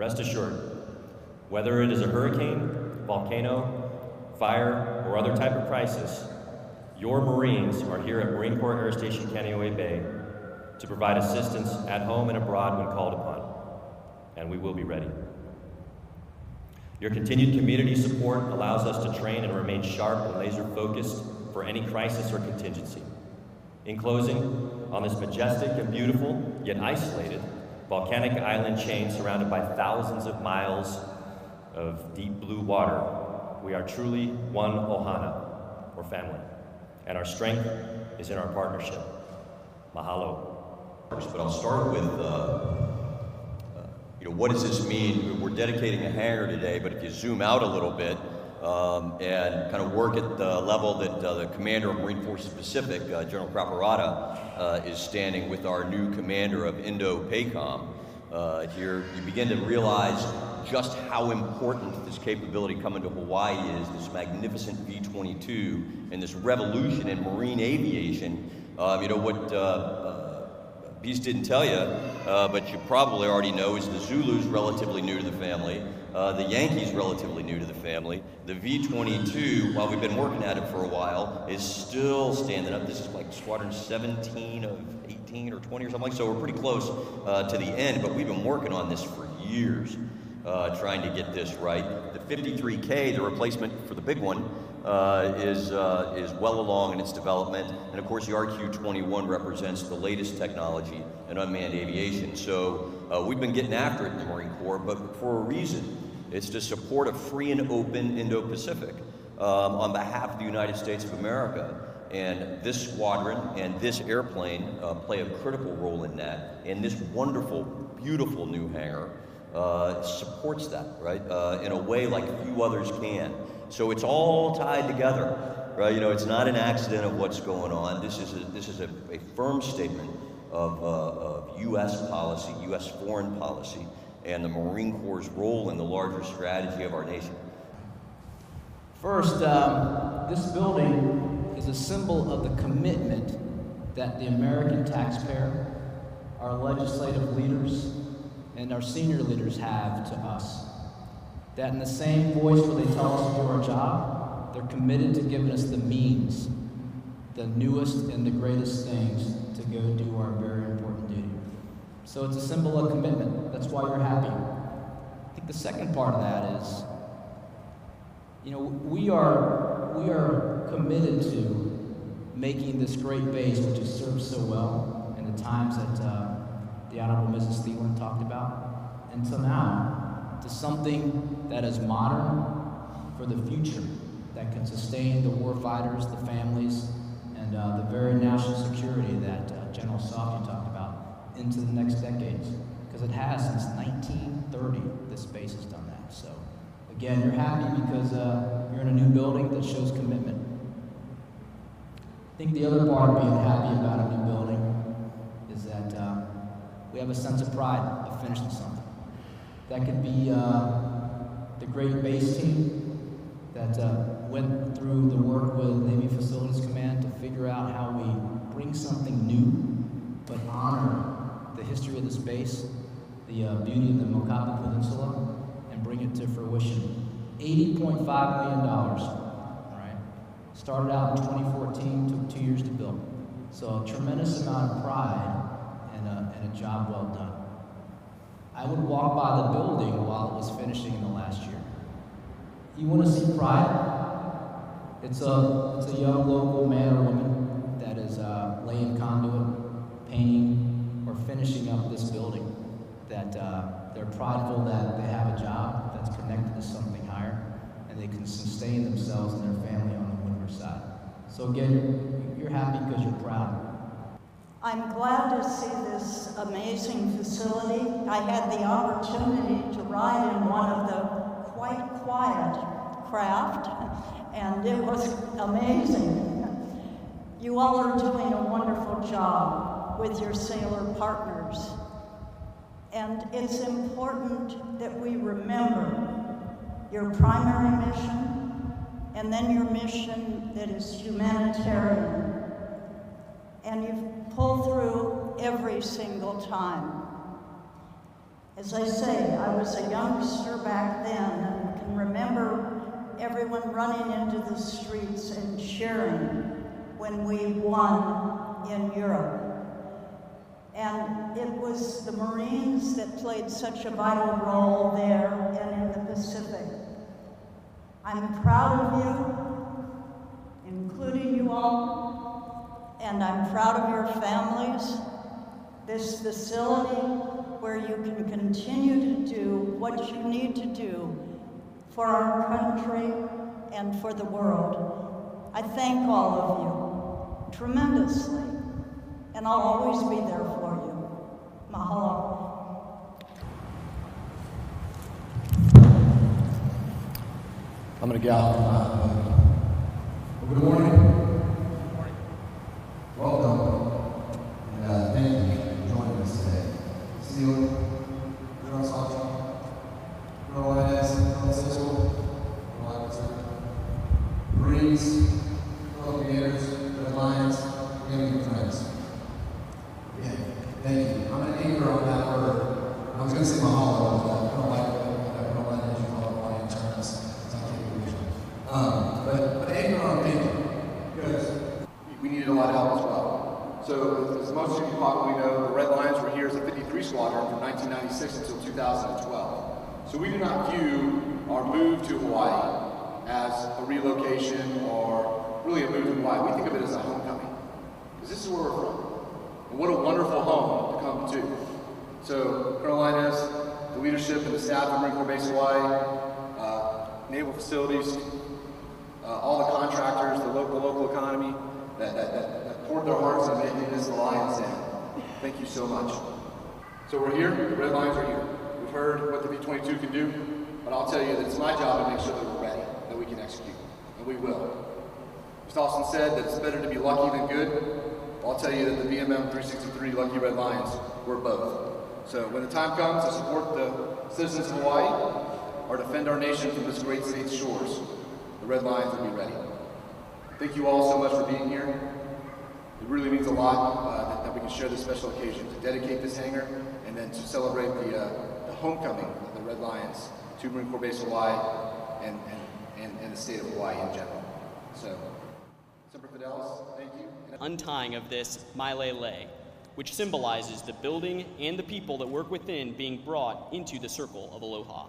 Rest assured, whether it is a hurricane, volcano, fire, or other type of crisis, your Marines are here at Marine Corps Air Station Kaneohe Bay to provide assistance at home and abroad when called upon, and we will be ready. Your continued community support allows us to train and remain sharp and laser focused for any crisis or contingency. In closing, on this majestic and beautiful, yet isolated, volcanic island chain surrounded by thousands of miles of deep blue water, we are truly one ohana, or family, and our strength is in our partnership. Mahalo. But I'll start with, what does this mean? We're dedicating a hangar today, but if you zoom out a little bit and kind of work at the level that the commander of Marine Forces Pacific, General Craparata, is standing with our new commander of Indo-Pacific, here you begin to realize just how important this capability coming to Hawaii is, this magnificent V-22 and this revolution in marine aviation. Beast didn't tell you, but you probably already know, is the Zulu's relatively new to the family, the Yankees relatively new to the family. The V-22, while we've been working at it for a while, is still standing up. This is like Squadron 17 of 18 or 20 or something like that, so we're pretty close to the end, but we've been working on this for years, trying to get this right. The 53K, the replacement for the big one, is well along in its development, and of course the RQ-21 represents the latest technology in unmanned aviation. So we've been getting after it in the Marine Corps, but for a reason. It's to support a free and open Indo-Pacific on behalf of the United States of America. And this squadron and this airplane play a critical role in that. And this wonderful, beautiful new hangar supports that, right? In a way like few others can. So it's all tied together, right? It's not an accident of what's going on. This is a firm statement of U.S. policy, U.S. foreign policy, and the Marine Corps' role in the larger strategy of our nation. First, this building is a symbol of the commitment that the American taxpayer, our legislative leaders, and our senior leaders have to us. That in the same voice where they tell us to do our job, they're committed to giving us the means, the newest and the greatest things to go do our very important duty. So it's a symbol of commitment. That's why you're happy. I think the second part of that is, we are committed to making this great base, which has served so well in the times that the Honorable Mrs. Thielen talked about, until now, to something that is modern for the future, that can sustain the warfighters, the families, and the very national security that General Softy talked about into the next decades. Because it has since 1930, this base has done that. So again, you're happy because you're in a new building that shows commitment. I think the other part of being happy about a new building is that we have a sense of pride of finishing something. That could be the great base team that went through the work with Navy Facilities Command to figure out how we bring something new, but honor the history of this base, the beauty of the Mojave Peninsula, and bring it to fruition. $80.5 million, right? Started out in 2014, took 2 years to build. So a tremendous amount of pride and a job well done. I would walk by the building while it was finishing in the last year. You want to see pride? It's a young local man or woman that is laying conduit, painting, or finishing up this building. That they're prideful that they have a job that's connected to something higher, and they can sustain themselves and their family on the windward side. So again, you're happy because you're proud. I'm glad to see this amazing facility. I had the opportunity to ride in one of the quite quiet craft, and it was amazing. You all are doing a wonderful job with your sailor partners. And it's important that we remember your primary mission, and then your mission that is humanitarian. And you pull through every single time. As I say, I was a youngster back then and can remember everyone running into the streets and cheering when we won in Europe. And it was the Marines that played such a vital role there and in the Pacific. I'm proud of you, including you all, and I'm proud of your families. This facility where you can continue to do what you need to do for our country and for the world. I thank all of you tremendously, and I'll always be there for you. Mahalo. I'm going to get out. Good morning. Good morning. Welcome. And thank you for joining us today. Steel, General Sergeant, Colonel Lioness, Marines, fellow Gators, Red Lions, family and friends. Yeah, thank you. I'm going to anchor on that word. I was going to say mahalo, but I don't like it. I don't like that you call it Lion terms. But anchor on thank you, because we needed a lot of help as well. So, as most of you probably know, the Red Lions were here as a 53 Squadron from 1996 until 2012. So we do not view our move to Hawaii as a relocation or really a move to Hawaii. We think of it as a homecoming, because this is where we're from. And what a wonderful home to come to. So, Colonel Lioness, the leadership and the staff of Marine Corps Base Hawaii, naval facilities, all the contractors, the local economy that poured their hearts into making this alliance in. Thank you so much. So we're here, the Red Lions are here. We've heard what the V-22 can do, but I'll tell you that it's my job to make sure that we're ready, that we can execute, and we will. Mr. Austin said that it's better to be lucky than good. I'll tell you that the VMM-363 Lucky Red Lions were both. So when the time comes to support the citizens of Hawaii, or defend our nation from this great state's shores, the Red Lions will be ready. Thank you all so much for being here. It really means a lot that we can share this special occasion to dedicate this hangar and then to celebrate the homecoming of the Red Lions to Marine Corps Base Hawaii and the state of Hawaii in general. So, Semper Fidelis, thank you. Untying of this Maile, which symbolizes the building and the people that work within being brought into the circle of aloha.